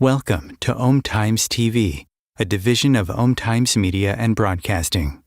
Welcome to Om Times TV, a division of Om Times Media and Broadcasting.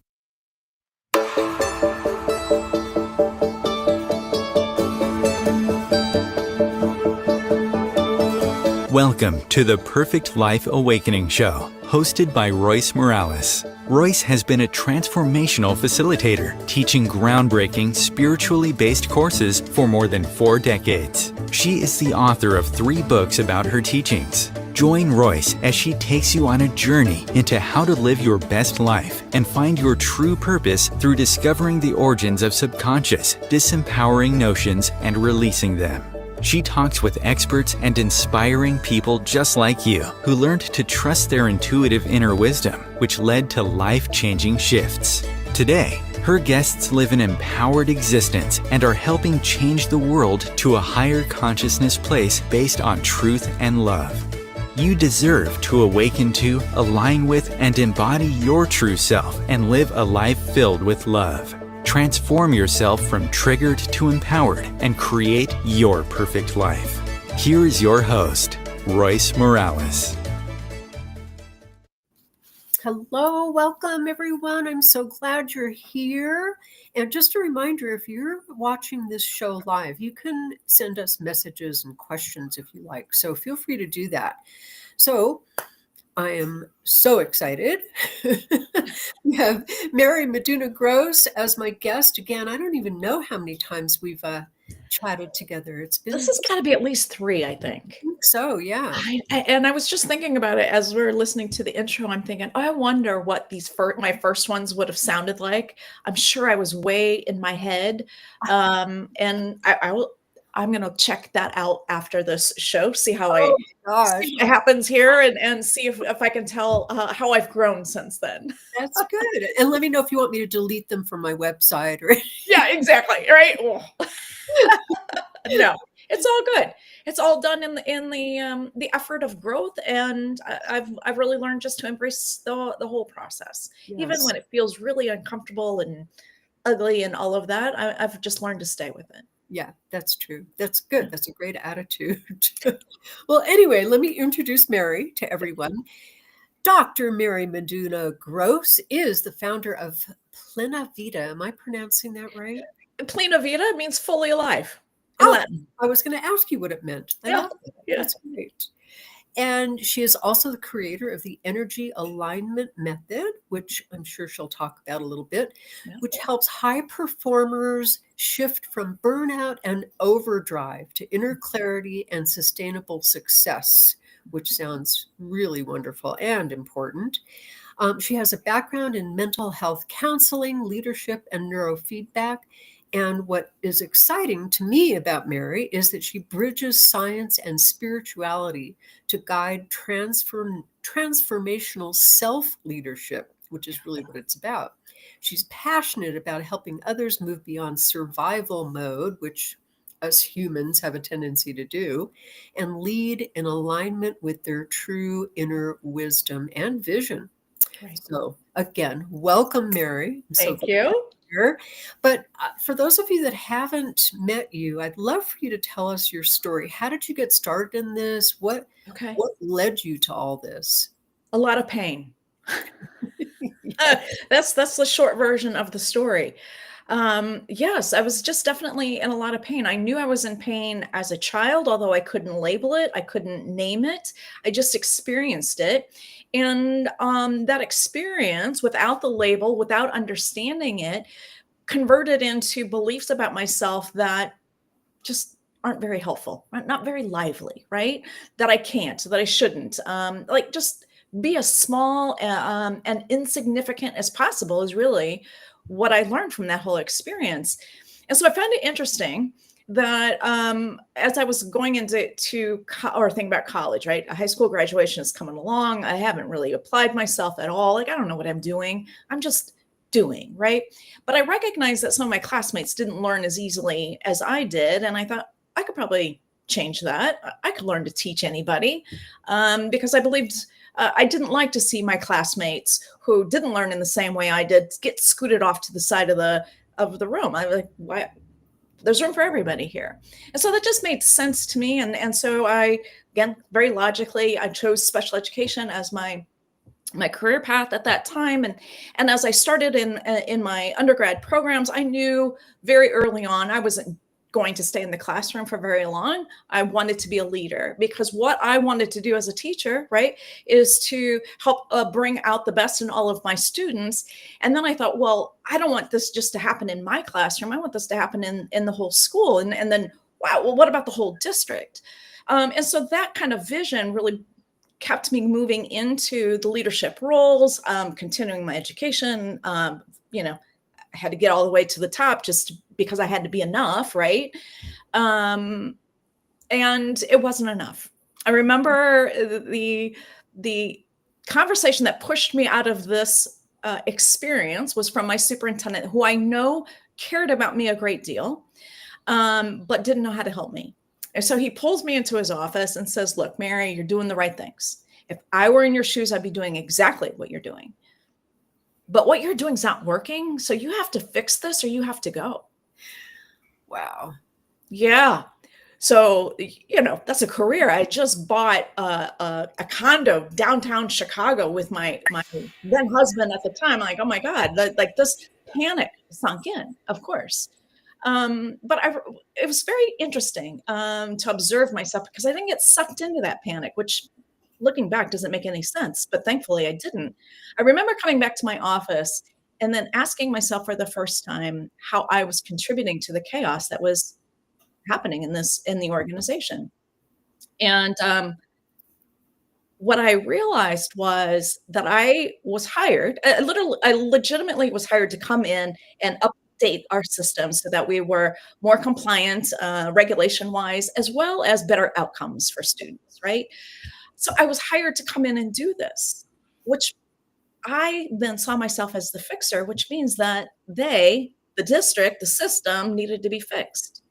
Welcome to the Perfect Life Awakening Show, hosted by Royce Morales. Royce has been a transformational facilitator, teaching groundbreaking, spiritually based courses for more than 4 decades. She is the author of 3 books about her teachings. Join Royce as she takes you on a journey into how to live your best life and find your true purpose through discovering the origins of subconscious, disempowering notions and releasing them. She talks with experts and inspiring people just like you who learned to trust their intuitive inner wisdom, which led to life-changing shifts. Today, her guests live an empowered existence and are helping change the world to a higher consciousness place based on truth and love. You deserve to awaken to, align with, and embody your true self and live a life filled with love. Transform yourself from triggered to empowered and create your perfect life. Here is your host, Royce Morales. Hello, welcome everyone. I'm so glad you're here. And just a reminder, if you're watching this show live, you can send us messages and questions if you like. So feel free to do that. So I am so excited. We have Mary Meduna-Gross as my guest. Again, I don't even know how many times we've chatted together. This has got to be at least 3, I think. So, yeah. And I was just thinking about it as we were listening to the intro. I'm thinking, I wonder what my first ones would have sounded like. I'm sure I was way in my head. And I'm going to check that out after this show, see how see what happens here and see if I can tell how I've grown since then. That's good. And let me know if you want me to delete them from my website. Yeah, exactly. Right. No, it's all good. It's all done in the effort of growth. And I've really learned just to embrace the whole process, yes. Even when it feels really uncomfortable and ugly and all of that, I've just learned to stay with it. Yeah, that's true. That's good. That's a great attitude. Well, anyway, let me introduce Mary to everyone. Dr. Mary Meduna-Gross is the founder of PlenaVita. Am I pronouncing that right? PlenaVita means fully alive in Latin. I was going to ask you what it meant. Yeah. That's great. And she is also the creator of the energy alignment method, which I'm sure she'll talk about a little bit, which helps high performers shift from burnout and overdrive to inner clarity and sustainable success, which sounds really wonderful and important. She has a background in mental health counseling, leadership, and neurofeedback. And what is exciting to me about Mary is that she bridges science and spirituality to guide transformational self-leadership, which is really what it's about. She's passionate about helping others move beyond survival mode, which us humans have a tendency to do, and lead in alignment with their true inner wisdom and vision. Right. So again, welcome, Mary. Thank you. But for those of you that haven't met you, I'd love for you to tell us your story. How did you get started in this? What led you to all this? A lot of pain. That's the short version of the story. Yes, I was just definitely in a lot of pain. I knew I was in pain as a child, although I couldn't label it. I couldn't name it. I just experienced it. And that experience, without the label, without understanding it, converted into beliefs about myself that just aren't very helpful, not very lively, right? That I can't, that I shouldn't. Like just be as small and insignificant as possible is really what I learned from that whole experience. And so I found it interesting that as I was going into thinking about college, right? A high school graduation is coming along. I haven't really applied myself at all. Like, I don't know what I'm doing. I'm just doing, right? But I recognized that some of my classmates didn't learn as easily as I did. And I thought I could probably change that. I could learn to teach anybody because I believed I didn't like to see my classmates who didn't learn in the same way I did get scooted off to the side of the room. I was like, why? There's room for everybody here. And so that just made sense to me. And so I again, very logically, I chose special education as my career path at that time. And as I started in my undergrad programs, I knew very early on I wasn't going to stay in the classroom for very long. I wanted to be a leader, because what I wanted to do as a teacher, right, is to help bring out the best in all of my students. And then I thought, well, I don't want this just to happen in my classroom. I want this to happen in the whole school. And then, wow, well, what about the whole district? And so that kind of vision really kept me moving into the leadership roles, continuing my education. I had to get all the way to the top just because I had to be enough, right? And it wasn't enough. I remember the conversation that pushed me out of this experience was from my superintendent, who I know cared about me a great deal, but didn't know how to help me. And so he pulls me into his office and says, look, Mary, you're doing the right things. If I were in your shoes, I'd be doing exactly what you're doing. But what you're doing is not working. So you have to fix this or you have to go. Wow. Yeah. So, that's a career. I just bought a condo downtown Chicago with my then husband at the time. Like, oh my God, like this panic sunk in, of course. But it was very interesting to observe myself, because I didn't get sucked into that panic, which looking back doesn't make any sense, but thankfully I didn't. I remember coming back to my office and then asking myself for the first time how I was contributing to the chaos that was happening in the organization. And what I realized was that I was hired, I legitimately was hired to come in and update our system so that we were more compliant, regulation-wise, as well as better outcomes for students, right? So I was hired to come in and do this, which I then saw myself as the fixer, which means that the district, the system, needed to be fixed.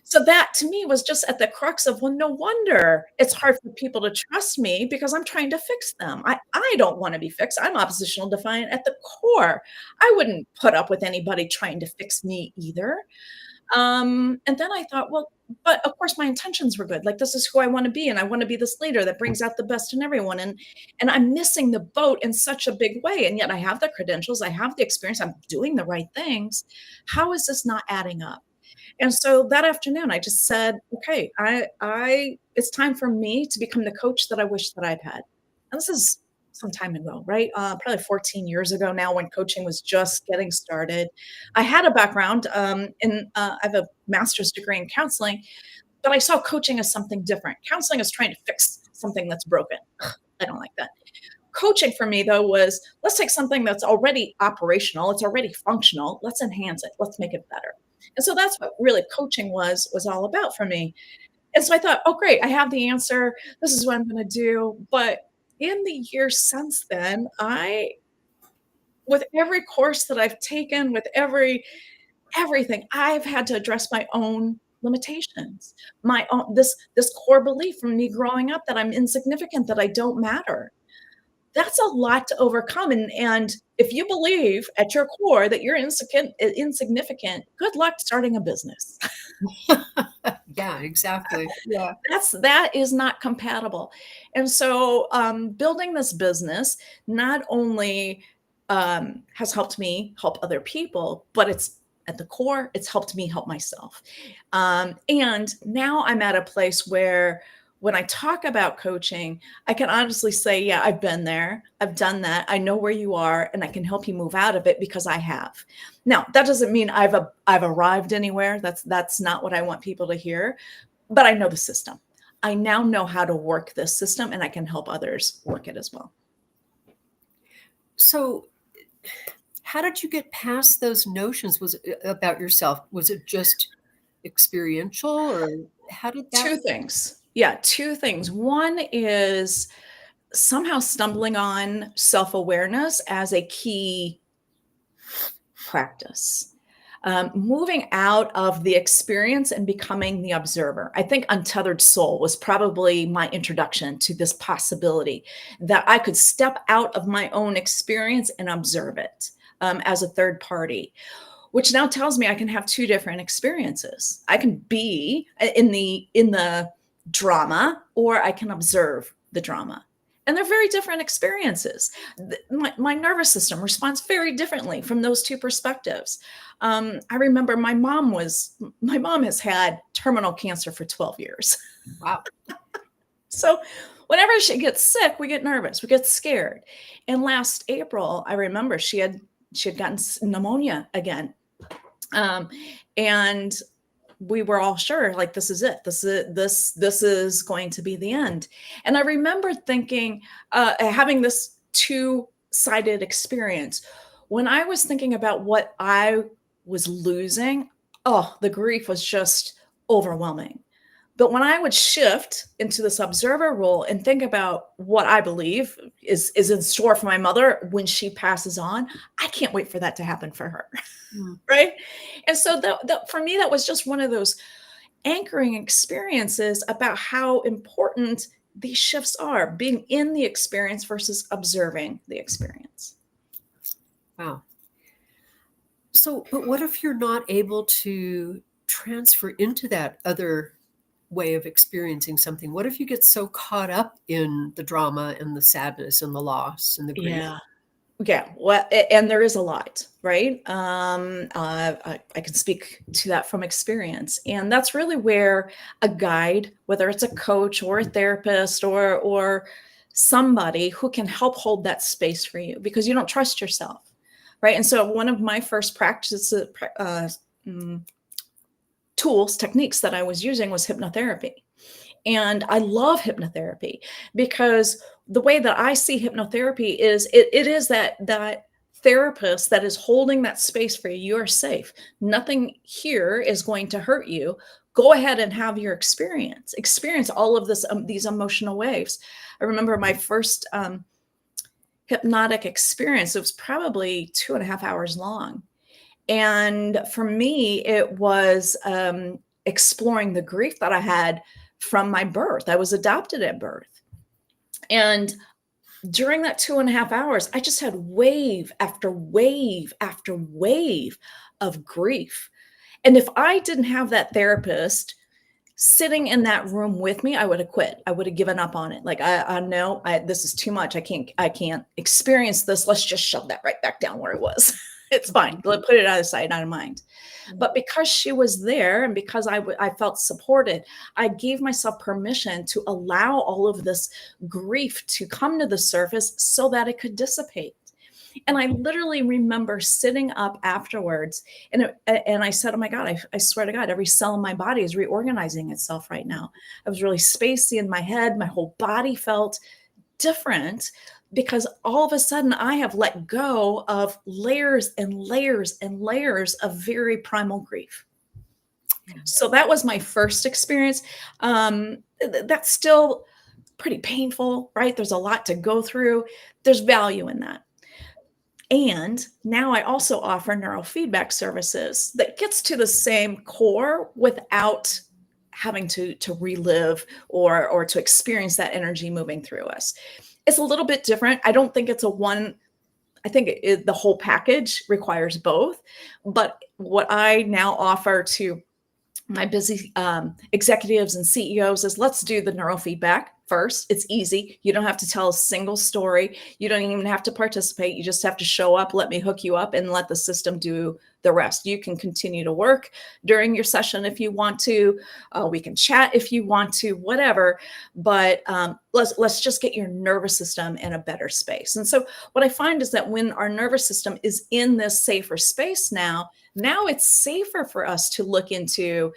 So that to me was just at the crux of, well, no wonder it's hard for people to trust me, because I'm trying to fix them. I don't want to be fixed. I'm oppositional defiant at the core. I wouldn't put up with anybody trying to fix me either. And then I thought, well, but of course my intentions were good. Like, this is who I want to be. And I want to be this leader that brings out the best in everyone. And I'm missing the boat in such a big way. And yet I have the credentials, I have the experience, I'm doing the right things. How is this not adding up? And so that afternoon, I just said, okay, it's time for me to become the coach that I wish that I'd had. And this is some time ago, right? Probably 14 years ago now, when coaching was just getting started. I had a background I have a master's degree in counseling, but I saw coaching as something different. Counseling is trying to fix something that's broken. Ugh, I don't like that. Coaching for me, though, was let's take something that's already operational, it's already functional, let's enhance it, let's make it better. And so that's what really coaching was all about for me. And so I thought, oh, great, I have the answer. This is what I'm going to do. But in the years since then, with every course that I've taken, with everything, I've had to address my own limitations, my own, this core belief from me growing up that I'm insignificant, that I don't matter. That's a lot to overcome. And if you believe at your core that you're insignificant, good luck starting a business. Yeah, exactly. Yeah. That is not compatible. And so building this business not only has helped me help other people, but it's at the core, it's helped me help myself. And now I'm at a place where when I talk about coaching, I can honestly say, yeah, I've been there. I've done that. I know where you are, and I can help you move out of it because I have. Now, that doesn't mean I've arrived anywhere. That's not what I want people to hear, but I know the system. I now know how to work this system, and I can help others work it as well. So how did you get past those notions about yourself? Was it just experiential, or how did that? Two things. Yeah, two things. One is somehow stumbling on self-awareness as a key practice. Moving out of the experience and becoming the observer. I think Untethered Soul was probably my introduction to this possibility that I could step out of my own experience and observe it as a third party, which now tells me I can have two different experiences. I can be in the drama, or I can observe the drama. And they're very different experiences. My nervous system responds very differently from those two perspectives. I remember my mom has had terminal cancer for 12 years. Wow. So whenever she gets sick, we get nervous, we get scared. And last April, I remember she had gotten pneumonia again. And we were all sure, like, this is it. This is going to be the end. And I remember thinking, having this two-sided experience. When I was thinking about what I was losing, the grief was just overwhelming. But when I would shift into this observer role and think about what I believe is in store for my mother when she passes on, I can't wait for that to happen for her. Right. And so for me, that was just one of those anchoring experiences about how important these shifts are, being in the experience versus observing the experience. Wow. So, but what if you're not able to transfer into that other way of experiencing something? What if you get so caught up in the drama and the sadness and the loss and the grief? Yeah. Well, and there is a lot, right? I can speak to that from experience. And that's really where a guide, whether it's a coach or a therapist or somebody who can help hold that space for you, because you don't trust yourself, right? And so one of my first practices, techniques that I was using was hypnotherapy. And I love hypnotherapy because the way that I see hypnotherapy is it is that therapist that is holding that space for you. You're safe. Nothing here is going to hurt you. Go ahead and have your experience all of these emotional waves. I remember my first hypnotic experience. It was probably 2.5 hours long. And for me, it was exploring the grief that I had from my birth. I was adopted at birth. And during that 2.5 hours, I just had wave after wave after wave of grief. And if I didn't have that therapist sitting in that room with me, I would have quit. I would have given up on it. Like, I know this is too much. I can't experience this. Let's just shove that right back down where it was. It's fine. Put it out of sight, out of mind. But because she was there and because I felt supported, I gave myself permission to allow all of this grief to come to the surface so that it could dissipate. And I literally remember sitting up afterwards and I said, oh my God, I swear to God, every cell in my body is reorganizing itself right now. I was really spacey in my head. My whole body felt different because all of a sudden I have let go of layers and layers and layers of very primal grief. So that was my first experience. That's still pretty painful, right? There's a lot to go through. There's value in that. And now I also offer neurofeedback services that gets to the same core without having to relive or to experience that energy moving through us. It's a little bit different. I don't think it's I think the whole package requires both. But what I now offer to my busy executives and CEOs is let's do the neurofeedback first. It's easy. You don't have to tell a single story. You don't even have to participate. You just have to show up, let me hook you up, and let the system do the rest. You can continue to work during your session if you want to. We can chat if you want to, whatever. But let's just get your nervous system in a better space. And so what I find is that when our nervous system is in this safer space now it's safer for us to look into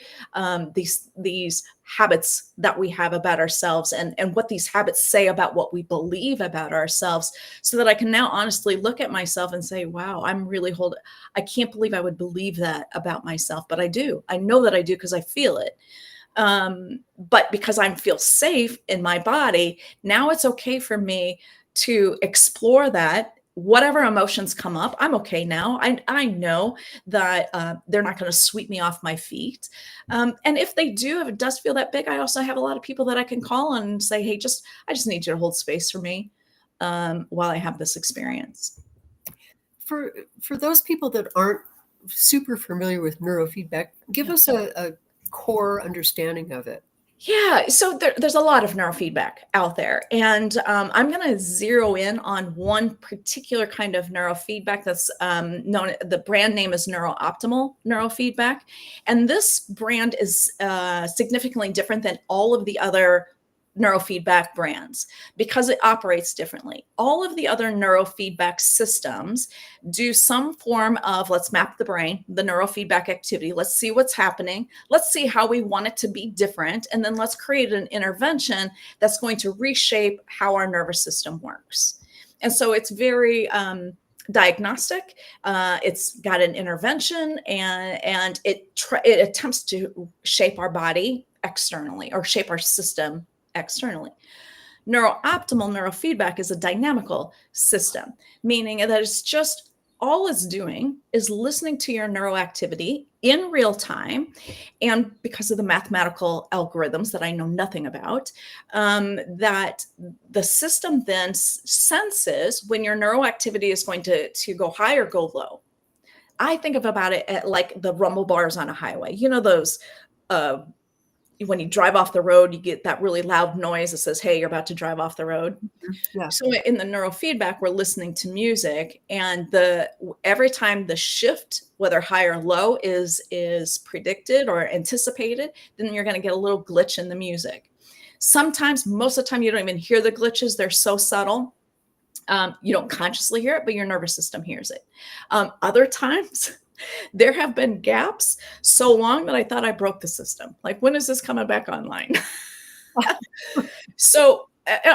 these habits that we have about ourselves and what these habits say about what we believe about ourselves, so that I can now honestly look at myself and say, wow, I can't believe I would believe that about myself, but I do. I know that I do because I feel it. But because I feel safe in my body, now it's okay for me to explore that. Whatever emotions come up, I'm okay now. I know that they're not going to sweep me off my feet. And if they do, if it does feel that big, I also have a lot of people that I can call on and say, hey, I just need you to hold space for me while I have this experience. For those people that aren't super familiar with neurofeedback, give us a core understanding of it. Yeah, so there's a lot of neurofeedback out there, and I'm going to zero in on one particular kind of neurofeedback that's known. The brand name is Neurooptimal neurofeedback, and this brand is significantly different than all of the other neurofeedback brands because it operates differently. All of the other neurofeedback systems do some form of, let's map the brain, the neurofeedback activity. Let's see what's happening. Let's see how we want it to be different. And then let's create an intervention that's going to reshape how our nervous system works. And so it's very diagnostic. It's got an intervention, and it attempts to shape our body externally or shape our system externally. Neurooptimal neurofeedback is a dynamical system, meaning that it's just all it's doing is listening to your neuroactivity in real time. And because of the mathematical algorithms that I know nothing about, that the system then senses when your neuroactivity is going to go high or go low. I think about it at like the rumble bars on a highway. You know, those when you drive off the road, you get that really loud noise that says, hey, you're about to drive off the road. Yeah. So in the neurofeedback, we're listening to music, and every time the shift, whether high or low, is predicted or anticipated, then you're going to get a little glitch in the music. Sometimes, most of the time, you don't even hear the glitches. They're so subtle. You don't consciously hear it, but your nervous system hears it. Other times, there have been gaps so long that I thought I broke the system. Like, when is this coming back online? So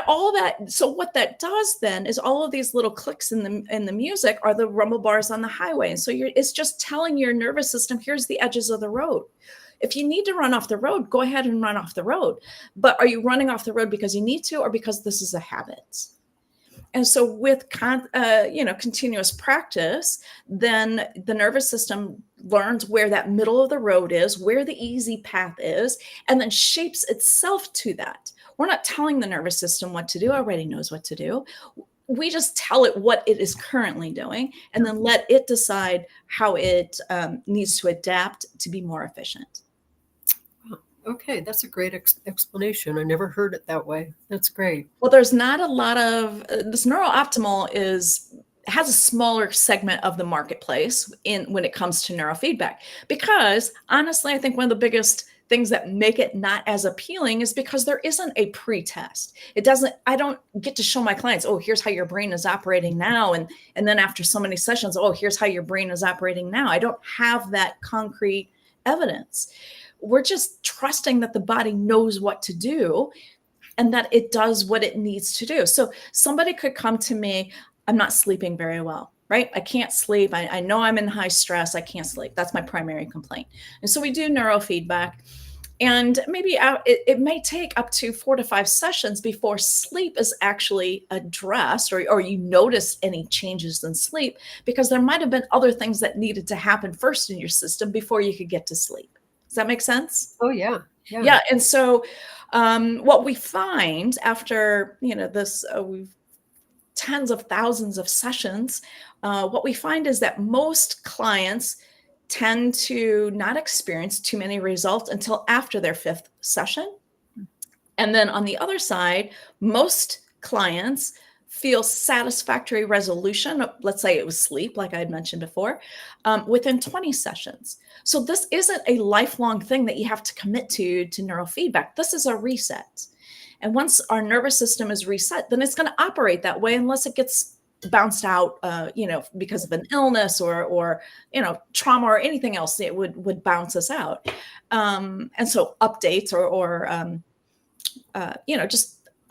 all that. So what that does then is all of these little clicks in the music are the rumble bars on the highway. And so it's just telling your nervous system, here's the edges of the road. If you need to run off the road, go ahead and run off the road. But are you running off the road because you need to, or because this is a habit? And so with continuous practice, then the nervous system learns where that middle of the road is, where the easy path is, and then shapes itself to that. We're not telling the nervous system what to do. It already knows what to do. We just tell it what it is currently doing, and then let it decide how it needs to adapt to be more efficient. Okay, that's a great explanation. I never heard it that way. That's great. Well, there's not a lot of this. Neurooptimal has a smaller segment of the marketplace when it comes to neurofeedback, because honestly, I think one of the biggest things that make it not as appealing is because there isn't a pre-test. I don't get to show my clients, oh, here's how your brain is operating now. And then after so many sessions, oh, here's how your brain is operating now. I don't have that concrete evidence. We're just trusting that the body knows what to do and that it does what it needs to do. So somebody could come to me, I'm not sleeping very well, right? I can't sleep. I know I'm in high stress. I can't sleep. That's my primary complaint. And so we do neurofeedback, and maybe it may take up to 4 to 5 sessions before sleep is actually addressed, or you notice any changes in sleep, because there might have been other things that needed to happen first in your system before you could get to sleep. Does that make sense? Oh, yeah. Yeah. And so what we find after, this, we've tens of thousands of sessions, what we find is that most clients tend to not experience too many results until after their 5th session. And then on the other side, most clients feel satisfactory resolution, let's say it was sleep, like I had mentioned before, within 20 sessions. So this isn't a lifelong thing that you have to commit to neurofeedback. This is a reset. And once our nervous system is reset, then it's going to operate that way unless it gets bounced out, because of an illness or trauma or anything else. It would bounce us out. And so updates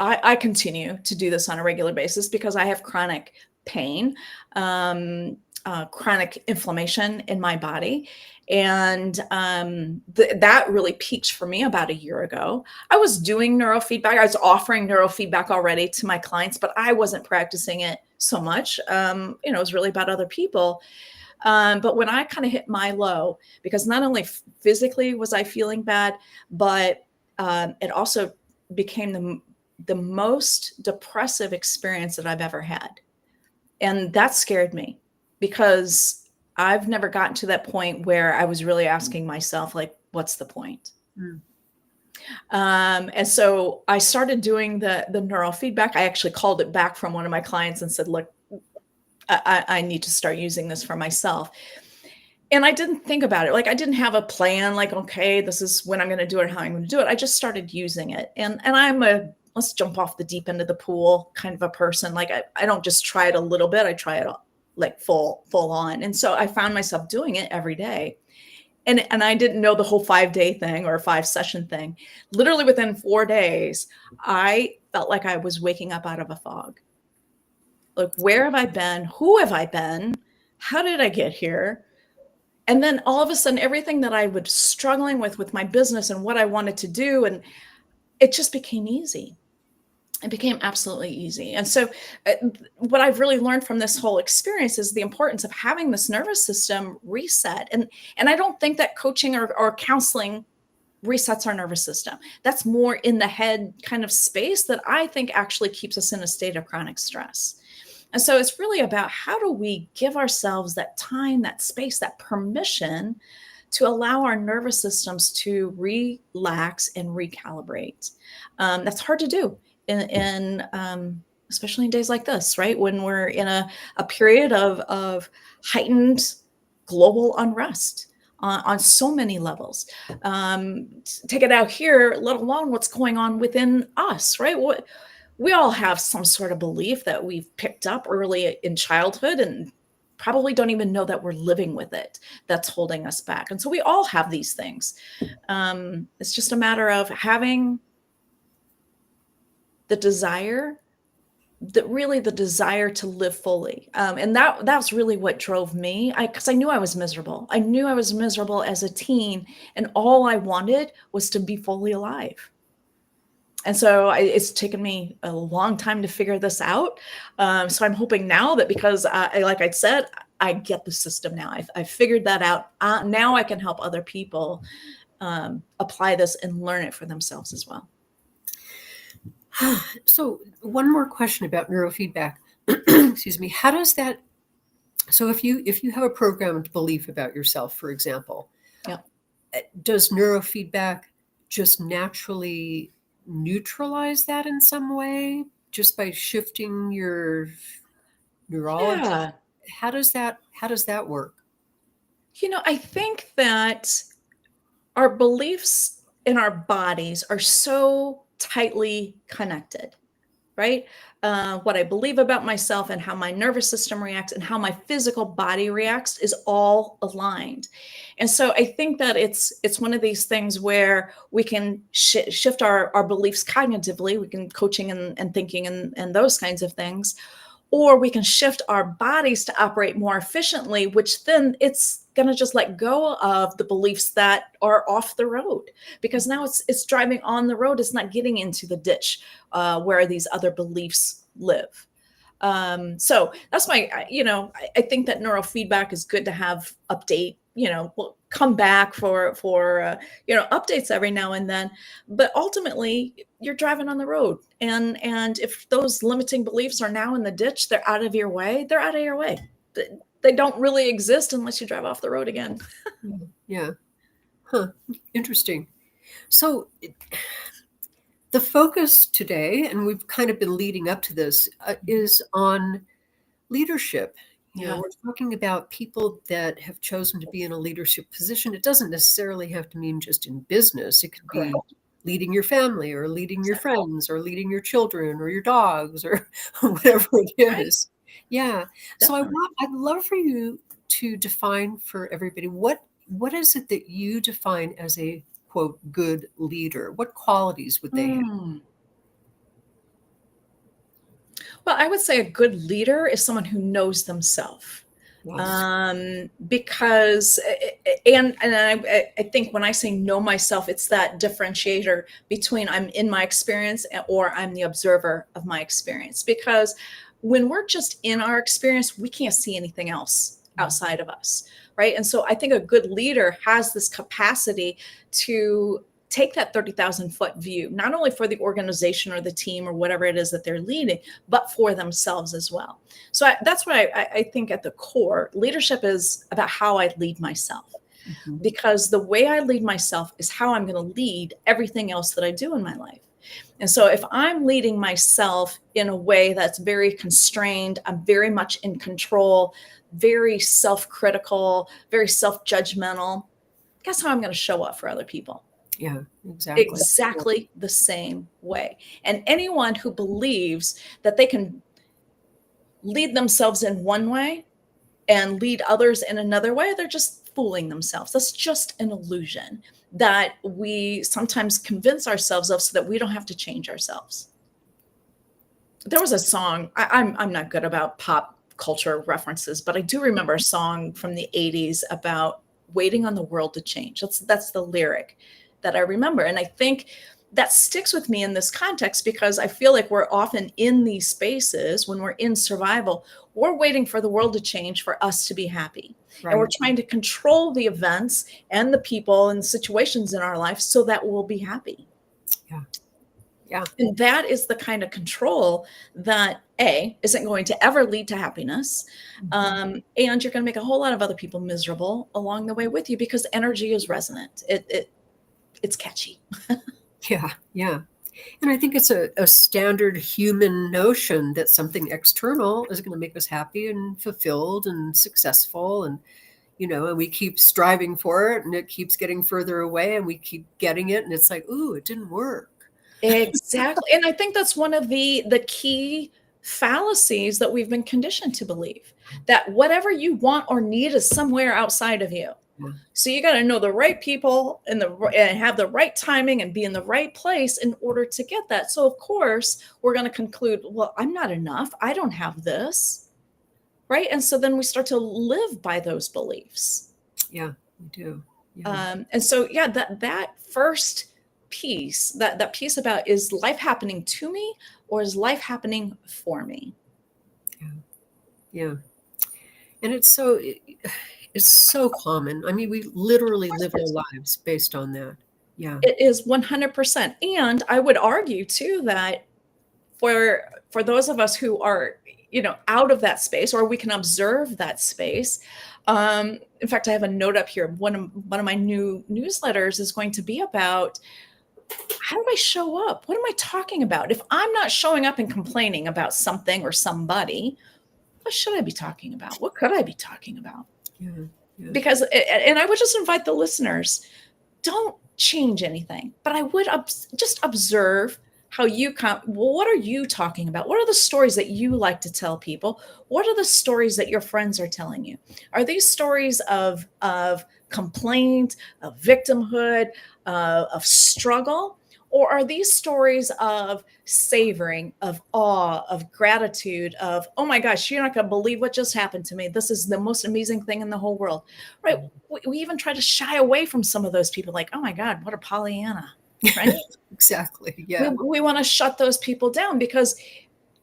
I continue to do this on a regular basis because I have chronic pain, chronic inflammation in my body. And that really peaked for me about a year ago. I was doing neurofeedback. I was offering neurofeedback already to my clients, but I wasn't practicing it so much. It was really about other people. But when I kind of hit my low, because not only physically was I feeling bad, but it also became the most depressive experience that I've ever had. And that scared me because I've never gotten to that point where I was really asking myself, like, what's the point? Mm. And so I started doing the neurofeedback. I actually called it back from one of my clients and said, look, I need to start using this for myself. And I didn't think about it. Like, I didn't have a plan, like, okay, this is when I'm going to do it, or how I'm going to do it. I just started using it. And I'm let's jump off the deep end of the pool kind of a person. Like, I don't just try it a little bit. I try it like full on. And so I found myself doing it every day. And I didn't know the whole 5-day thing or 5-session thing. Literally within 4 days, I felt like I was waking up out of a fog. Like, where have I been? Who have I been? How did I get here? And then all of a sudden, everything that I was struggling with my business and what I wanted to do, and it just became easy. It became absolutely easy. And so what I've really learned from this whole experience is the importance of having this nervous system reset. And I don't think that coaching or counseling resets our nervous system. That's more in the head kind of space that I think actually keeps us in a state of chronic stress. And so it's really about, how do we give ourselves that time, that space, that permission to allow our nervous systems to relax and recalibrate. That's hard to do in especially in days like this, right? When we're in a period of heightened global unrest on so many levels. Take it out here, let alone what's going on within us, right? We all have some sort of belief that we've picked up early in childhood and probably don't even know that we're living with it, that's holding us back. And so we all have these things. It's just a matter of having the desire, the desire to live fully. And that's really what drove me, because I knew I was miserable. I knew I was miserable as a teen, and all I wanted was to be fully alive. And so it's taken me a long time to figure this out. So I'm hoping now that, because like I said, I get the system now. I've figured that out. Now I can help other people apply this and learn it for themselves as well. So one more question about neurofeedback. Excuse me. How does that, so if you have a programmed belief about yourself, for example, yeah, does neurofeedback just naturally neutralize that in some way, just by shifting your neurology? Yeah. How does that work? I think that our beliefs in our bodies are so tightly connected, right? What I believe about myself and how my nervous system reacts and how my physical body reacts is all aligned. And so I think that it's one of these things where we can shift our beliefs cognitively. We can coaching and thinking and those kinds of things, or we can shift our bodies to operate more efficiently, which then it's going to just let go of the beliefs that are off the road, because now it's driving on the road. It's not getting into the ditch where these other beliefs live. So that's my, I think that neurofeedback is good to have update, we'll come back for updates every now and then, but ultimately you're driving on the road. And if those limiting beliefs are now in the ditch, they're out of your way. They're out of your way. They don't really exist unless you drive off the road again. Yeah. Huh. Interesting. So the focus today, and we've kind of been leading up to this, is on leadership. We're talking about people that have chosen to be in a leadership position. It doesn't necessarily have to mean just in business. It could be leading your family, or leading your friends, or leading your children, or your dogs, or whatever it is. Yeah. Definitely. So I'd love for you to define for everybody, what is it that you define as a, quote, good leader? What qualities would they have? Well, I would say a good leader is someone who knows themselves. Yes. Because, and I think when I say know myself, it's that differentiator between I'm in my experience or I'm the observer of my experience. Because when we're just in our experience, we can't see anything else outside of us, right? And so I think a good leader has this capacity to take that 30,000 foot view, not only for the organization or the team or whatever it is that they're leading, but for themselves as well. So that's what I think at the core, leadership is about how I lead myself. Mhm. because the way I lead myself is how I'm going to lead everything else that I do in my life. And so if I'm leading myself in a way that's very constrained, I'm very much in control, very self-critical, very self-judgmental, guess how I'm going to show up for other people? Yeah, exactly. Exactly the same way. And anyone who believes that they can lead themselves in one way and lead others in another way, they're just fooling themselves. That's just an illusion that we sometimes convince ourselves of so that we don't have to change ourselves. There was a song, I'm not good about pop culture references, but I do remember a song from the 80s about waiting on the world to change. That's the lyric that I remember. And I think that sticks with me in this context because I feel like we're often in these spaces when we're in survival, we're waiting for the world to change for us to be happy. And we're Right. trying to control the events and the people and situations in our life so that we'll be happy. Yeah. Yeah. And that is the kind of control that isn't going to ever lead to happiness. Mhm. And you're going to make a whole lot of other people miserable along the way with you because energy is resonant. It's catchy. Yeah. Yeah. And I think it's a standard human notion that something external is going to make us happy and fulfilled and successful. And we keep striving for it and it keeps getting further away and we keep getting it. And it's like, ooh, it didn't work. Exactly. And I think that's one of the key fallacies that we've been conditioned to believe, that whatever you want or need is somewhere outside of you. Yeah. So you got to know the right people and have the right timing and be in the right place in order to get that. So of course, we're going to conclude, well, I'm not enough. I don't have this. Right? And so then we start to live by those beliefs. Yeah, we do. Yeah. And so, yeah, that first piece, that piece about, is life happening to me or is life happening for me? Yeah. Yeah. And it's so common. I mean, we literally live our lives based on that. Yeah. It is 100%. And I would argue too that for those of us who are, out of that space, or we can observe that space. In fact, I have a note up here. One of my new newsletters is going to be about, how do I show up? What am I talking about? If I'm not showing up and complaining about something or somebody, what should I be talking about? What could I be talking about? Yeah. Yeah. Because, and I would just invite the listeners, don't change anything, but I would just observe how you what are you talking about? What are the stories that you like to tell people? What are the stories that your friends are telling you? Are these stories of complaint, of victimhood, of struggle? Or are these stories of savoring, of awe, of gratitude, of, oh my gosh, you're not going to believe what just happened to me. This is the most amazing thing in the whole world, right? We even try to shy away from some of those people, like, oh my God, what a Pollyanna, right? Exactly. Yeah. We want to shut those people down, because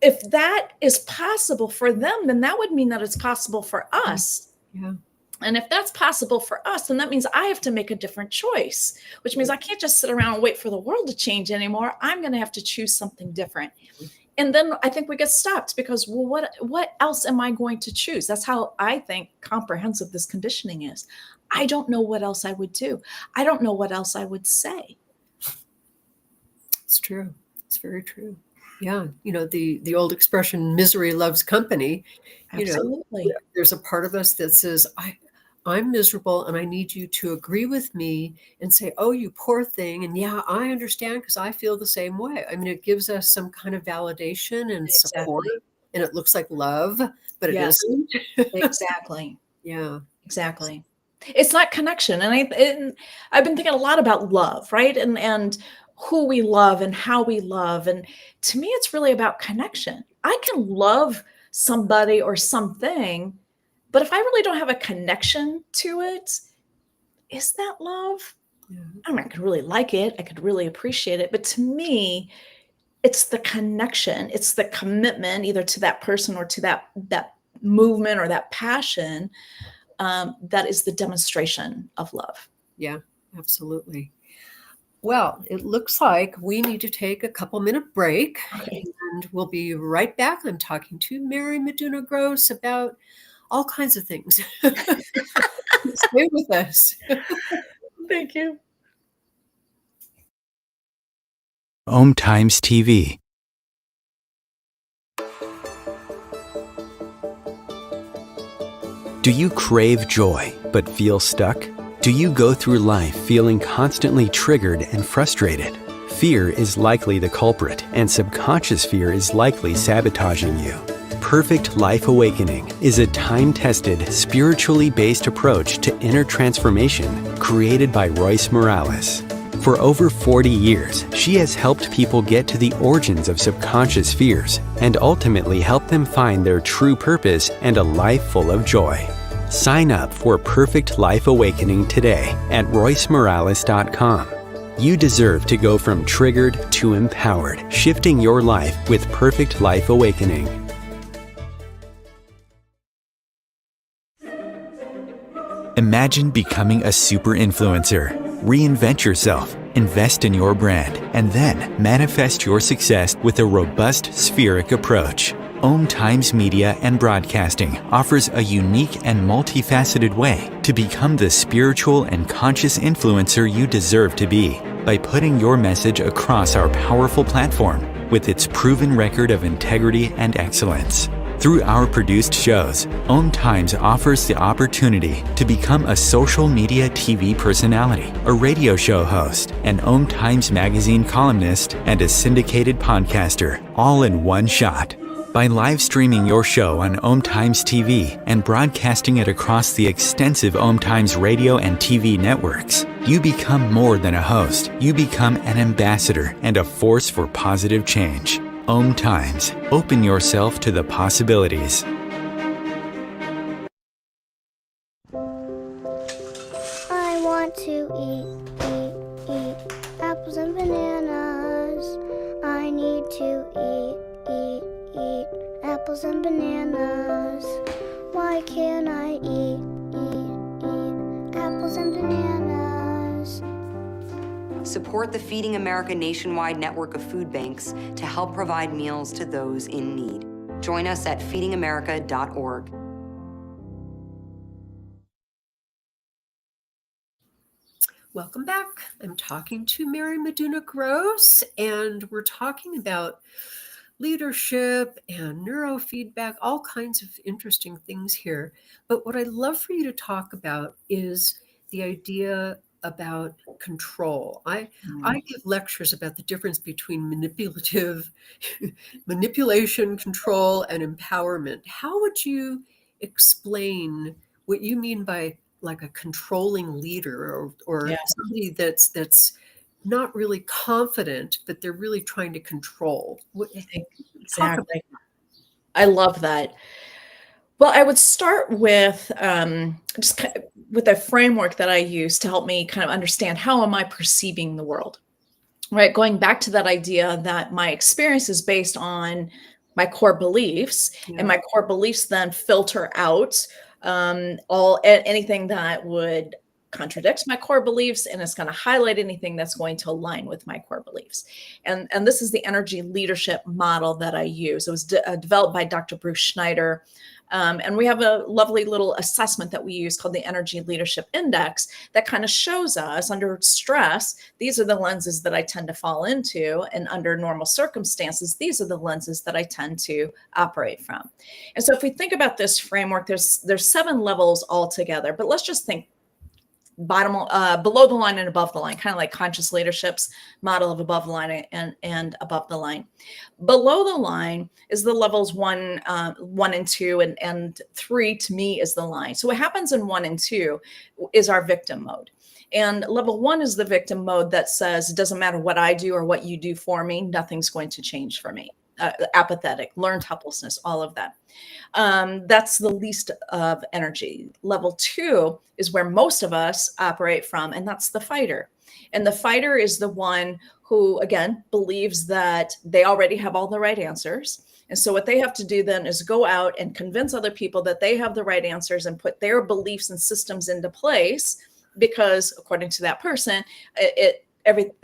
if that is possible for them, then that would mean that it's possible for us. Yeah. And if that's possible for us, then that means I have to make a different choice, which means I can't just sit around and wait for the world to change anymore. I'm going to have to choose something different. And then I think we get stopped because, well, what else am I going to choose? That's how I think comprehensive this conditioning is. I don't know what else I would do. I don't know what else I would say. It's true. It's very true. Yeah. The old expression, misery loves company. Absolutely. There's a part of us that says, I'm miserable and I need you to agree with me and say, oh, you poor thing. And yeah, I understand because I feel the same way. I mean, it gives us some kind of validation and support, and it looks like love, but it isn't. Exactly. Yeah. Exactly. It's not connection. And I've been thinking a lot about love, right? And who we love and how we love. And to me, it's really about connection. I can love somebody or something, but if I really don't have a connection to it, is that love? Yeah. I mean, I could really like it. I could really appreciate it. But to me, it's the connection. It's the commitment either to that person or to that movement or that passion that is the demonstration of love. Yeah, absolutely. Well, it looks like we need to take a couple-minute break, and we'll be right back. I'm talking to Mary Meduna-Gross about all kinds of things. Stay with us. Thank you. Om Times TV. Do you crave joy but feel stuck? Do you go through life feeling constantly triggered and frustrated? Fear is likely the culprit, and subconscious fear is likely sabotaging you. Perfect Life Awakening is a time-tested, spiritually based approach to inner transformation created by Royce Morales. For over 40 years, she has helped people get to the origins of subconscious fears and ultimately help them find their true purpose and a life full of joy. Sign up for Perfect Life Awakening today at roycemorales.com. You deserve to go from triggered to empowered, shifting your life with Perfect Life Awakening. Imagine becoming a super influencer. Reinvent yourself, invest in your brand, and then manifest your success with a robust spheric approach. Om Times Media and Broadcasting offers a unique and multifaceted way to become the spiritual and conscious influencer you deserve to be by putting your message across our powerful platform with its proven record of integrity and excellence. Through our produced shows, Om Times offers the opportunity to become a social media TV personality, a radio show host, an Om Times magazine columnist, and a syndicated podcaster, all in one shot. By live streaming your show on Om Times TV and broadcasting it across the extensive Om Times radio and TV networks, you become more than a host. You become an ambassador and a force for positive change. Om Times. Open yourself to the possibilities. I want to eat apples and bananas. I need to eat apples and bananas. Why can't I eat apples and bananas? Support the Feeding America nationwide network of food banks to help provide meals to those in need. Join us at feedingamerica.org. Welcome back. I'm talking to Mary Meduna-Gross, and we're talking about leadership and neurofeedback, all kinds of interesting things here. But what I'd love for you to talk about is the idea about control. I give lectures about the difference between manipulation, control, and empowerment. How would you explain what you mean by like a controlling leader or somebody that's not really confident, but they're really trying to control? Exactly. I love that. Well, I would start with just with a framework that I use to help me kind of understand how am I perceiving the world, right? Going back to that idea that my experience is based on my core beliefs, and my core beliefs then filter out anything that would contradict my core beliefs, and it's going to highlight anything that's going to align with my core beliefs. And this is the energy leadership model that I use. It was developed by Dr. Bruce Schneider. And we have a lovely little assessment that we use called the Energy Leadership Index that kind of shows us under stress, these are the lenses that I tend to fall into. And under normal circumstances, these are the lenses that I tend to operate from. And so if we think about this framework, there's 7 levels altogether, but let's just think below the line and above the line, kind of like conscious leadership's model of above the line and above the line. Below the line is the levels 1 and 2, and 3 to me is the line. So what happens in 1 and 2 is our victim mode. And level 1 is the victim mode that says, it doesn't matter what I do or what you do for me, nothing's going to change for me. Apathetic, learned helplessness, all of that. That's the least of energy. Level 2 is where most of us operate from, and that's the fighter. And the fighter is the one who, again, believes that they already have all the right answers. And so what they have to do then is go out and convince other people that they have the right answers and put their beliefs and systems into place because, according to that person,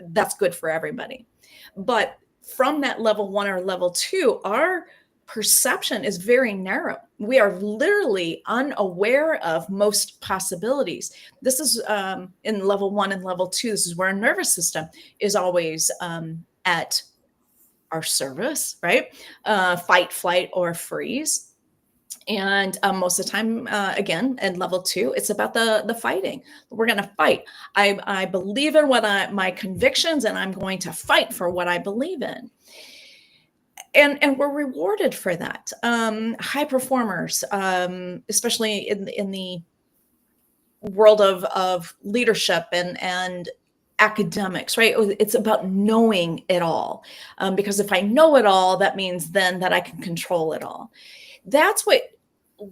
that's good for everybody. But from that level 1 or level 2, our perception is very narrow. We are literally unaware of most possibilities. This is in level 1 and level 2. This is where our nervous system is always at our service, right? Fight, flight, or freeze. And most of the time, again, in level 2, it's about the fighting. We're going to fight. I believe in my convictions, and I'm going to fight for what I believe in. And we're rewarded for that. High performers, especially in the world of leadership and academics, right? It's about knowing it all. Because if I know it all, that means then that I can control it all. That's what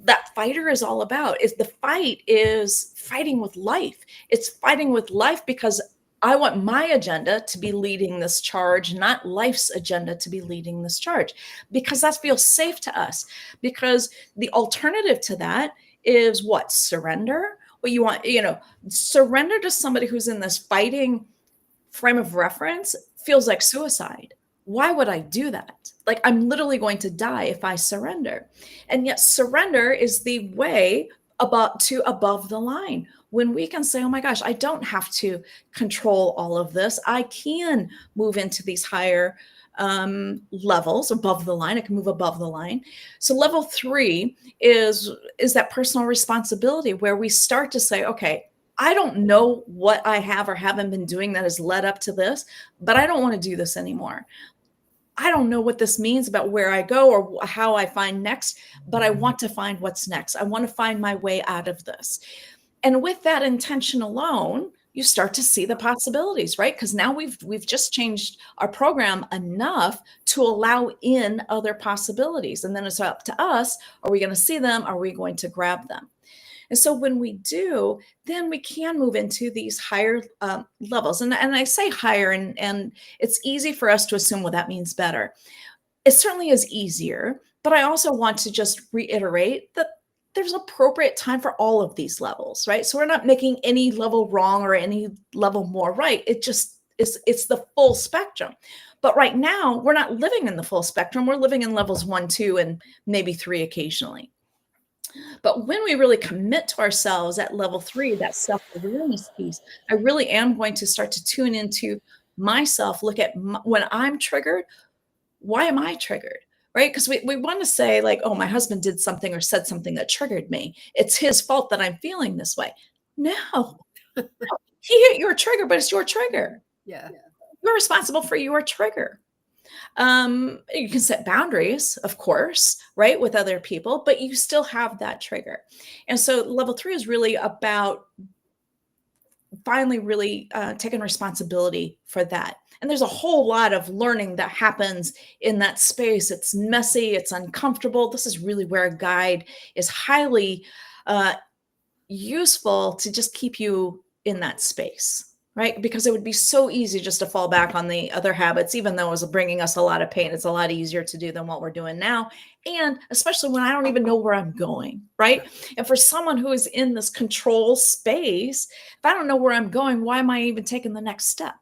that fighter is all about. Is the fight is fighting with life. It's fighting with life because I want my agenda to be leading this charge, not life's agenda to be leading this charge, because that feels safe to us. Because the alternative to that is what? Surrender. What you want, surrender to somebody who's in this fighting frame of reference feels like suicide. Why would I do that? Like, I'm literally going to die if I surrender. And yet surrender is the way above the line. When we can say, oh my gosh, I don't have to control all of this. I can move into these higher levels above the line. I can move above the line. So level 3 is that personal responsibility, where we start to say, okay, I don't know what I have or haven't been doing that has led up to this, but I don't want to do this anymore. I don't know what this means about where I go or how I find next, but I want to find what's next. I want to find my way out of this. And with that intention alone, you start to see the possibilities, right? Because now we've just changed our program enough to allow in other possibilities. And then it's up to us. Are we going to see them? Are we going to grab them? And so when we do, then we can move into these higher levels. And I say higher, and it's easy for us to assume, well, that means better. It certainly is easier, but I also want to just reiterate that there's appropriate time for all of these levels, right? So we're not making any level wrong or any level more right. It just it's the full spectrum. But right now, we're not living in the full spectrum. We're living in levels 1, 2, and maybe 3 occasionally. But when we really commit to ourselves at level 3, that self-awareness piece, I really am going to start to tune into myself, look at when I'm triggered, why am I triggered? Right? Because we want to say like, oh, my husband did something or said something that triggered me. It's his fault that I'm feeling this way. No, he hit your trigger, but it's your trigger. Yeah. You're responsible for your trigger. You can set boundaries, of course, right, with other people, but you still have that trigger. And so level 3 is really about finally really taking responsibility for that. And there's a whole lot of learning that happens in that space. It's messy, it's uncomfortable. This is really where a guide is highly useful to just keep you in that space. Right? Because it would be so easy just to fall back on the other habits, even though it was bringing us a lot of pain. It's a lot easier to do than what we're doing now. And especially when I don't even know where I'm going, right? And for someone who is in this control space, if I don't know where I'm going, why am I even taking the next step?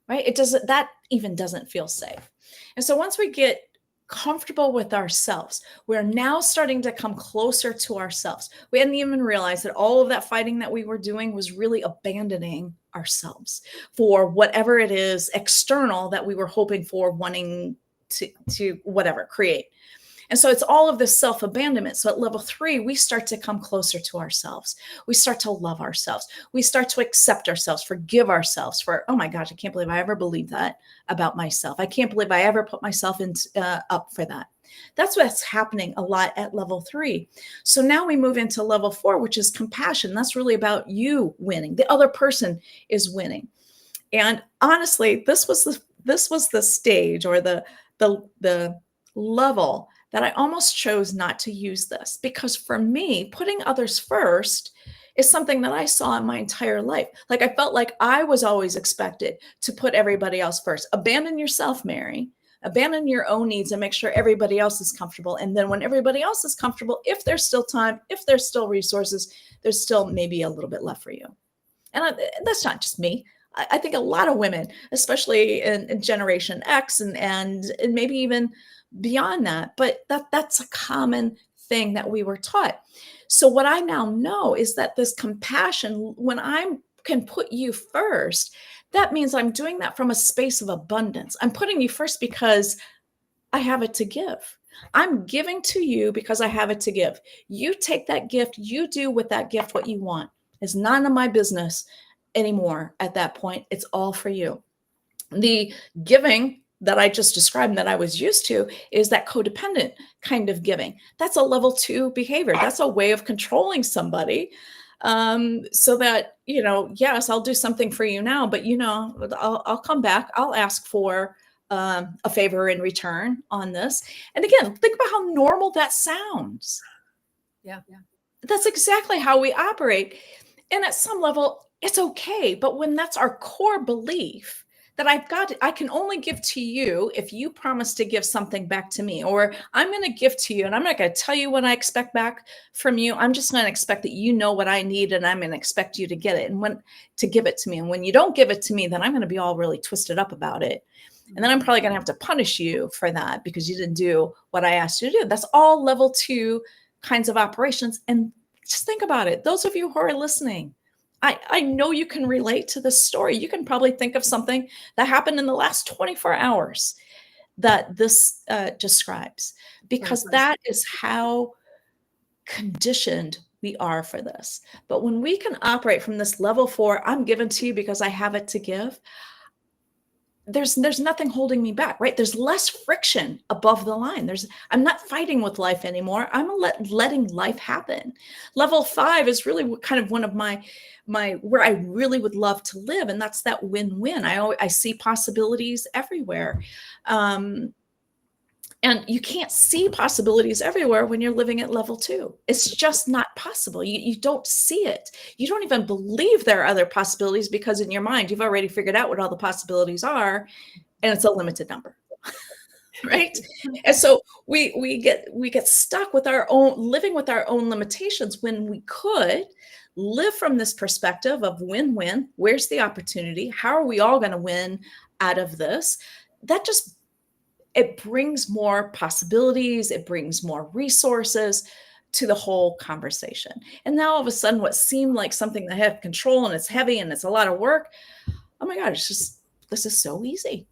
Right? That even doesn't feel safe. And so once we get comfortable with ourselves, we're now starting to come closer to ourselves. We hadn't even realized that all of that fighting that we were doing was really abandoning ourselves for whatever it is external that we were hoping for, wanting to whatever create. And so it's all of this self-abandonment. So at level 3, we start to come closer to ourselves. We start to love ourselves. We start to accept ourselves, forgive ourselves for, oh my gosh, I can't believe I ever believed that about myself. I can't believe I ever put myself up for that. That's what's happening a lot at level 3. So now we move into level 4, which is compassion. That's really about you winning. The other person is winning. And honestly, this was the stage or the level that I almost chose not to use this, because for me, putting others first is something that I saw in my entire life. Like I felt like I was always expected to put everybody else first. Abandon yourself, Mary. Abandon your own needs and make sure everybody else is comfortable. And then when everybody else is comfortable, if there's still time, if there's still resources, there's still maybe a little bit left for you. And that's not just me. I think a lot of women, especially in Generation X and maybe even beyond that. But that's a common thing that we were taught. So what I now know is that this compassion, when I can put you first, that means I'm doing that from a space of abundance. I'm putting you first because I have it to give. I'm giving to you because I have it to give. You take that gift, you do with that gift what you want. It's none of my business anymore at that point. It's all for you. The giving that I just described that I was used to is that codependent kind of giving. That's a level 2 behavior. That's a way of controlling somebody, so that, yes, I'll do something for you now, but I'll come back. I'll ask for a favor in return on this. And again, think about how normal that sounds. Yeah. That's exactly how we operate. And at some level, it's okay. But when that's our core belief that I can only give to you if you promise to give something back to me, or I'm going to give to you and I'm not going to tell you what I expect back from you. I'm just going to expect that you know what I need, and I'm going to expect you to get it and to give it to me. And when you don't give it to me, then I'm going to be all really twisted up about it. And then I'm probably going to have to punish you for that because you didn't do what I asked you to do. That's all level 2 kinds of operations. And just think about it. Those of you who are listening, I know you can relate to this story. You can probably think of something that happened in the last 24 hours that this describes, because that is how conditioned we are for this. But when we can operate from this level 4, I'm given to you because I have it to give, there's nothing holding me back, right? There's less friction above the line. I'm not fighting with life anymore. I'm letting life happen. Level 5 is really kind of one of my where I really would love to live. And that's that win-win. I see possibilities everywhere. And you can't see possibilities everywhere when you're living at level 2. It's just not possible. You don't see it. You don't even believe there are other possibilities because in your mind, you've already figured out what all the possibilities are, and it's a limited number, right? And so we get stuck with living with our own limitations when we could live from this perspective of win-win. Where's the opportunity? How are we all going to win out of this? It brings more possibilities. It brings more resources to the whole conversation. And now all of a sudden, what seemed like something that had control and it's heavy and it's a lot of work, oh my God, this is so easy.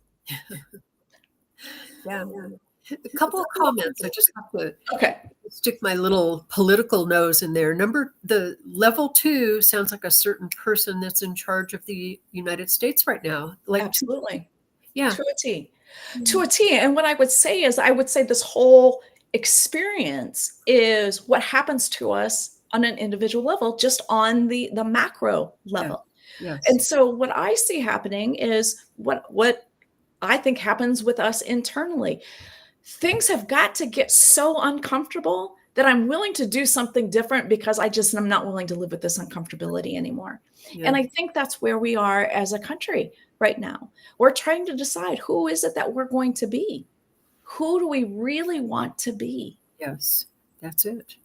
Yeah. A couple of comments. I just have to stick my little political nose in there. The level 2 sounds like a certain person that's in charge of the United States right now. Like, absolutely. Yeah. To a T. To a T. And what I would say is, this whole experience is what happens to us on an individual level, just on the macro level. Yes. And so what I see happening is what I think happens with us internally. Things have got to get so uncomfortable that I'm willing to do something different because I'm not willing to live with this uncomfortability anymore. Yeah. And I think that's where we are as a country right now. We're trying to decide, who is it that we're going to be? Who do we really want to be? Yes, that's it.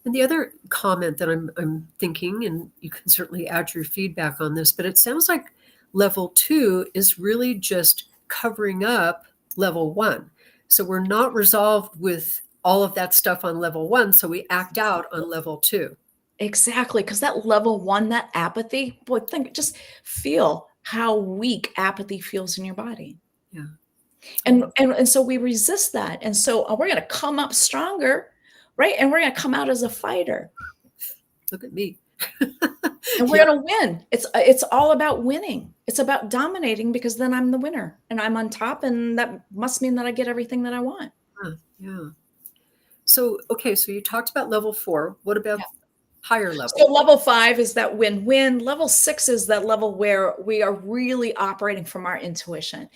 And the other comment that I'm thinking, and you can certainly add your feedback on this, but it sounds like level 2 is really just covering up level 1. So we're not resolved with all of that stuff on level 1. So we act out on level 2. Exactly. Because that level 1, that apathy, just feel how weak apathy feels in your body. Yeah. And so we resist that. And so we're going to come up stronger, right? And we're going to come out as a fighter. Look at me. And we're going to win. It's all about winning. It's about dominating, because then I'm the winner and I'm on top, and that must mean that I get everything that I want. Yeah. So you talked about level 4. What about higher level? So level 5 is that win-win. Level 6 is that level where we are really operating from our intuition.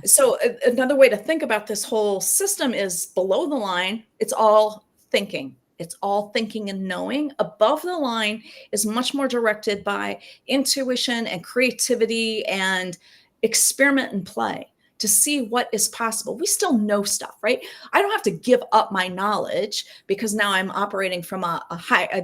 So another way to think about this whole system is, below the line, it's all thinking. It's all thinking and knowing. Above the line is much more directed by intuition and creativity and experiment and play to see what is possible. We still know stuff, right? I don't have to give up my knowledge because now I'm operating from a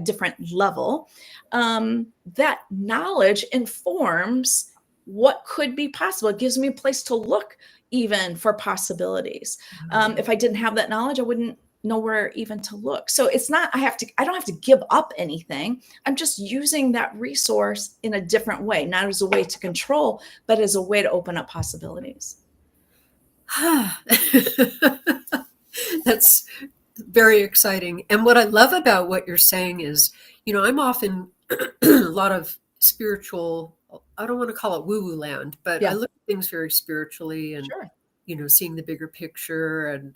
different level. That knowledge informs what could be possible. It gives me a place to look even for possibilities. If I didn't have that knowledge, I wouldn't know where even to look. So it's not, I don't have to give up anything. I'm just using that resource in a different way, not as a way to control, but as a way to open up possibilities. That's very exciting. And what I love about what you're saying is, I'm often a lot of spiritual, I don't want to call it woo-woo land, but I look at things very spiritually and, seeing the bigger picture and,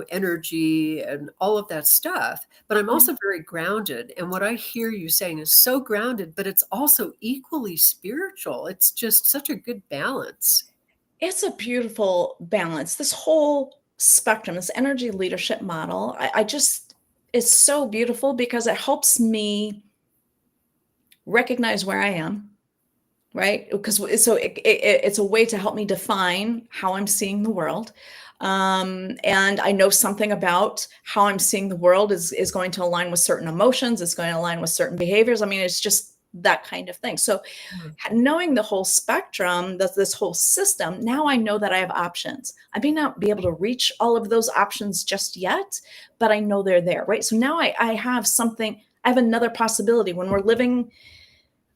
energy and all of that stuff. But I'm also very grounded. And what I hear you saying is so grounded, but it's also equally spiritual. It's just such a good balance. It's a beautiful balance. This whole spectrum, this energy leadership model, I just, it's so beautiful because it helps me recognize where I am, right? Because it's a way to help me define how I'm seeing the world. And I know something about how I'm seeing the world is going to align with certain emotions. It's going to align with certain behaviors. I mean, it's just that kind of thing. So knowing the whole spectrum, this whole system, now I know that I have options. I may not be able to reach all of those options just yet, but I know they're there, right? So now I have something, I have another possibility. When we're living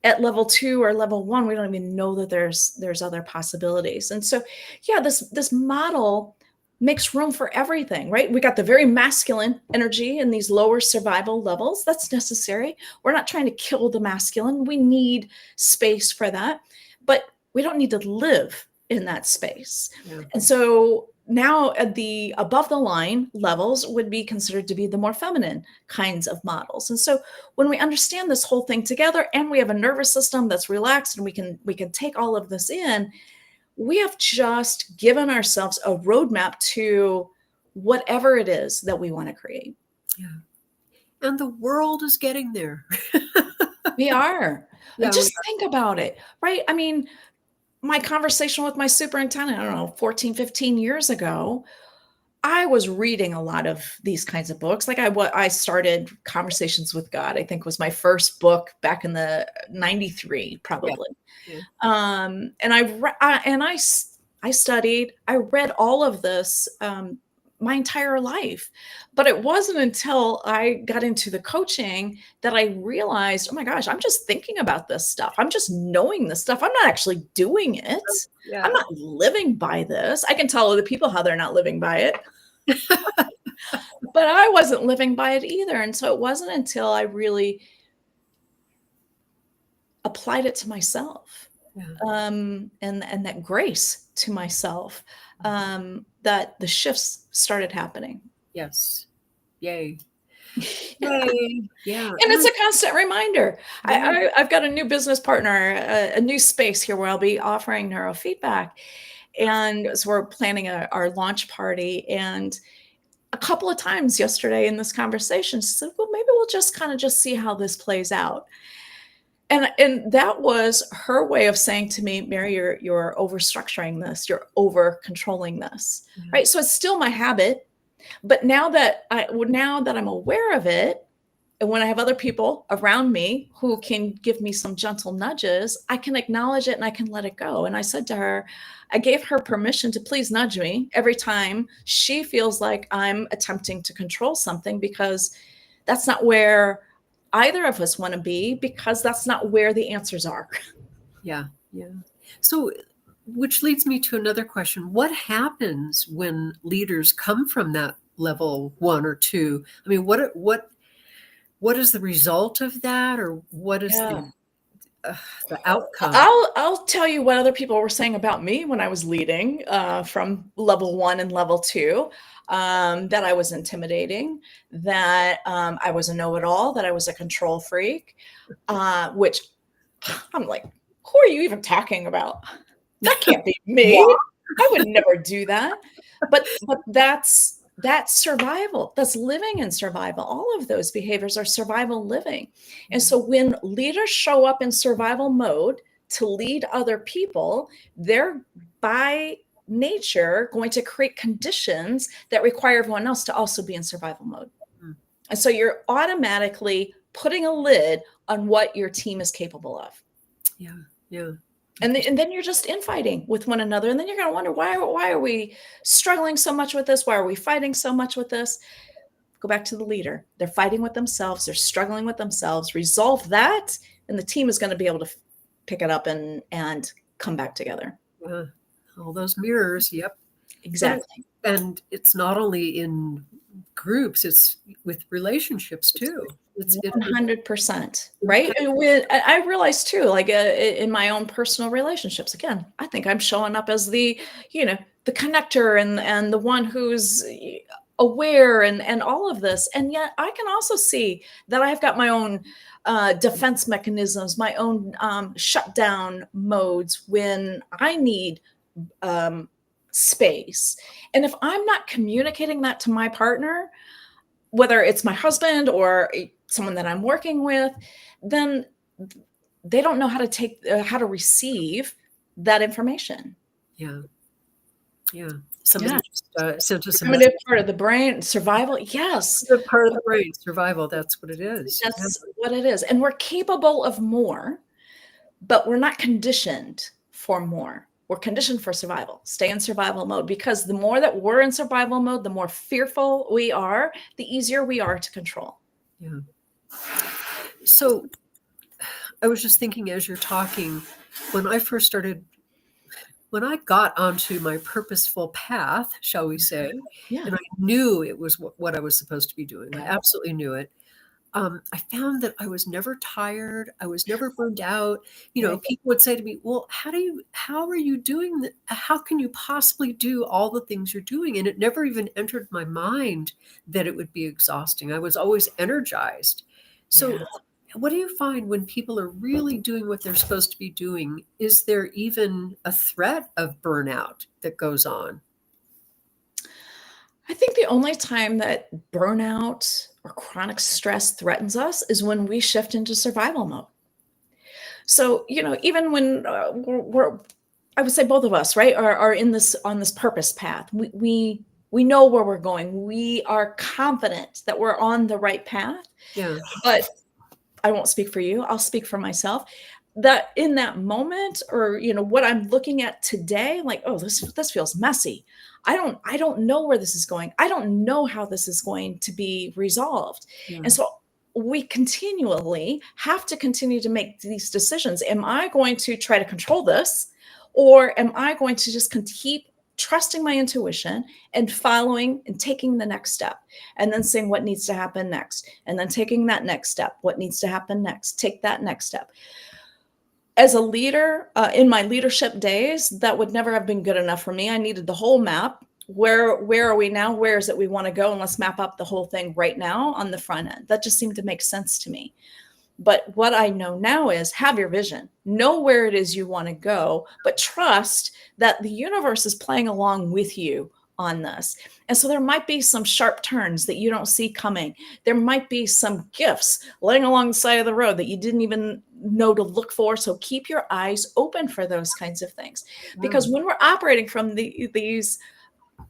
at level 2 or level 1, we don't even know that there's other possibilities. And so, yeah, this model makes room for everything, right? We got the very masculine energy in these lower survival levels. That's necessary. We're not trying to kill the masculine. We need space for that, but we don't need to live in that space. Yeah. And so now at the above the line levels would be considered to be the more feminine kinds of models. And so when we understand this whole thing together and we have a nervous system that's relaxed and we can take all of this in, we have just given ourselves a roadmap to whatever it is that we want to create. Yeah. And the world is getting there. We are. Yeah, just think about it, right? I mean, my conversation with my superintendent, I don't know, 14, 15 years ago, I was reading a lot of these kinds of books. Like I started Conversations with God, I think was my first book back in the 93, probably. Yeah. And I studied, I read all of this my entire life. But it wasn't until I got into the coaching that I realized, oh my gosh, I'm just thinking about this stuff. I'm just knowing this stuff. I'm not actually doing it. Yeah. I'm not living by this. I can tell other people how they're not living by it. But I wasn't living by it either. And so it wasn't until I really applied it to myself. Yeah. And that grace to myself, that the shifts started happening. Yes. Yay. Yay. Yeah. And it's a constant reminder. Yeah. I've got a new business partner, a new space here where I'll be offering neurofeedback. And so we're planning our launch party. And a couple of times yesterday in this conversation, she said, well, maybe we'll just kind of just see how this plays out. And that was her way of saying to me, Mary, you're over-structuring this, you're over-controlling this, right? So it's still my habit, but now that I'm aware of it, and when I have other people around me who can give me some gentle nudges, I can acknowledge it and I can let it go. And I said to her, I gave her permission to please nudge me every time she feels like I'm attempting to control something, because that's not where either of us want to be, because that's not where the answers are. Yeah. Yeah. So, which leads me to another question. What happens when leaders come from that level 1 or 2? I mean, what is the result of that, or what is the outcome? I'll tell you what other people were saying about me when I was leading from level 1 and level 2. That I was intimidating, that I was a know-it-all, that I was a control freak, which I'm like, who are you even talking about? That can't be me. Yeah. I would never do that. But that's survival. That's living in survival. All of those behaviors are survival living. And so when leaders show up in survival mode to lead other people, they're by nature going to create conditions that require everyone else to also be in survival mode. Mm-hmm. And so you're automatically putting a lid on what your team is capable of. Yeah. Yeah. And then you're just infighting with one another. And then you're going to wonder, why are we struggling so much with this? Why are we fighting so much with this? Go back to the leader. They're fighting with themselves. They're struggling with themselves. Resolve that, and the team is going to be able to pick it up and come back together. Yeah. All those mirrors. Yep. Exactly. And it's not only in groups, it's with relationships too. It's 100%, right? I realize too, like in my own personal relationships, again, I think I'm showing up as the connector and the one who's aware and all of this. And yet I can also see that I've got my own defense mechanisms, my own shutdown modes when I need space. And if I'm not communicating that to my partner, whether it's my husband or someone that I'm working with, then they don't know how to receive that information. Yeah. Somebody just sent us a primitive part of the brain, survival. Yes. Part of the brain, survival. That's what it is. That's what it is. And we're capable of more, but we're not conditioned for more. We're conditioned for survival. Stay in survival mode, because the more that we're in survival mode, the more fearful we are, the easier we are to control. Yeah. So I was just thinking as you're talking, when I got onto my purposeful path, shall we say, and I knew it was what I was supposed to be doing. I absolutely knew it. I found that I was never tired. I was never burned out. People would say to me, well, how are you doing that? How can you possibly do all the things you're doing? And it never even entered my mind that it would be exhausting. I was always energized. So what do you find when people are really doing what they're supposed to be doing? Is there even a threat of burnout that goes on? I think the only time that burnout or chronic stress threatens us is when we shift into survival mode. So, even when I would say both of us, right, are on this purpose path. We know where we're going. We are confident that we're on the right path. Yeah. But I won't speak for you. I'll speak for myself. That in that moment, or what I'm looking at today, I'm like, oh, this feels messy. I don't know where this is going. I don't know how this is going to be resolved. Yeah. And so we continually have to continue to make these decisions. Am I going to try to control this, or am I going to just keep trusting my intuition and following and taking the next step, and then saying what needs to happen next, and then taking that next step, what needs to happen next, take that next step. As a leader, in my leadership days, that would never have been good enough for me. I needed the whole map. Where are we now? Where is it we want to go? And let's map up the whole thing right now on the front end. That just seemed to make sense to me. But what I know now is have your vision, know where it is you want to go, but trust that the universe is playing along with you on this. And so there might be some sharp turns that you don't see coming. There might be some gifts laying along the side of the road that you didn't even know to look for. So keep your eyes open for those kinds of things. Because when we're operating from these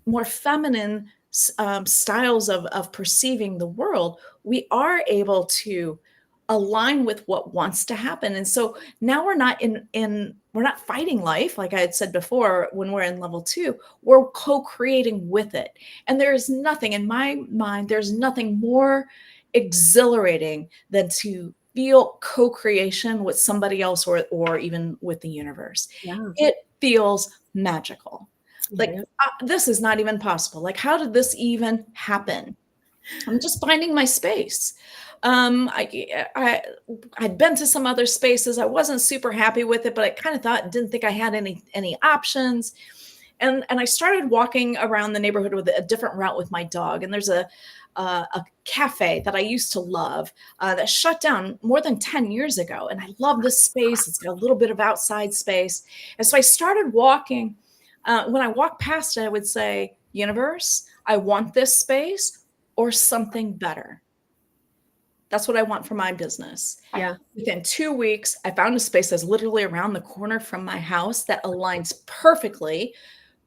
more feminine styles of perceiving the world, we are able to align with what wants to happen. And so now we're not we're not fighting life. Like I had said before, when we're in level 2, we're co-creating with it. And there's nothing in my mind, there's nothing more exhilarating than to feel co-creation with somebody else or even with the universe. Yeah. It feels magical. Like this is not even possible. Like, how did this even happen? I'm just finding my space. I'd been to some other spaces. I wasn't super happy with it, but I kind of didn't think I had any options. And I started walking around the neighborhood with a different route with my dog. And there's a cafe that I used to love that shut down more than 10 years ago. And I love this space. It's got a little bit of outside space. And so I started walking. When I walked past it, I would say, universe, I want this space or something better. That's what I want for my business. Yeah. Within 2 weeks, I found a space that's literally around the corner from my house that aligns perfectly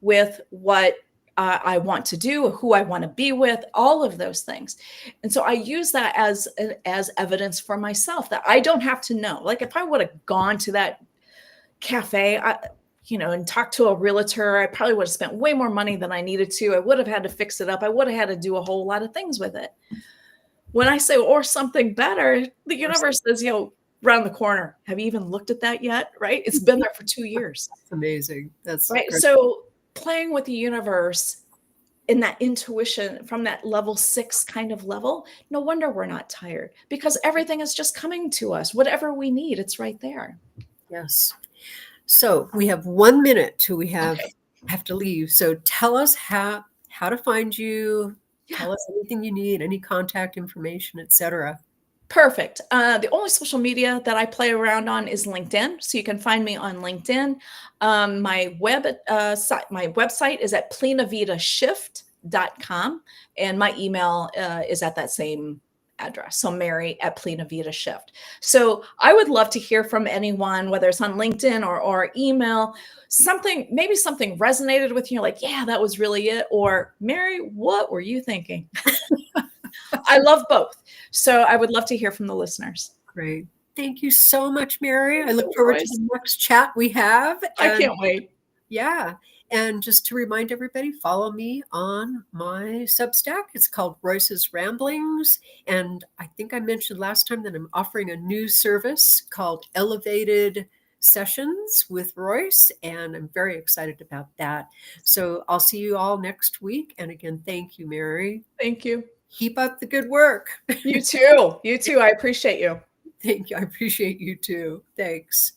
with what I want to do, who I want to be with, all of those things. And so I use that as evidence for myself that I don't have to know. Like if I would have gone to that, cafe, and talk to a realtor, I probably would have spent way more money than I needed to. I would have had to fix it up. I would have had to do a whole lot of things with it. When I say, or something better, the universe says, around the corner. Have you even looked at that yet? Right? It's been there for 2 years. That's amazing. That's right. great. So playing with the universe in that intuition from that level 6 kind of level, no wonder we're not tired, because everything is just coming to us. Whatever we need, it's right there. Yes. So we have 1 minute till we have to leave. So tell us how to find you. Yeah. Tell us anything you need, any contact information, etc. Perfect. The only social media that I play around on is LinkedIn. So you can find me on LinkedIn. My website is at PlenaVitaShift.com. And my email is at that same address. So Mary at PlenaVita Shift. So I would love to hear from anyone, whether it's on LinkedIn or email, maybe something resonated with you. Like, yeah, that was really it. Or Mary, what were you thinking? I love both. So I would love to hear from the listeners. Great. Thank you so much, Mary. I look forward to the next chat we have. I can't wait. Yeah. And just to remind everybody, follow me on my Substack. It's called Royce's Ramblings. And I think I mentioned last time that I'm offering a new service called Elevated Sessions with Royce. And I'm very excited about that. So I'll see you all next week. And again, thank you, Mary. Thank you. Keep up the good work. You too. You too. I appreciate you. Thank you. I appreciate you too. Thanks.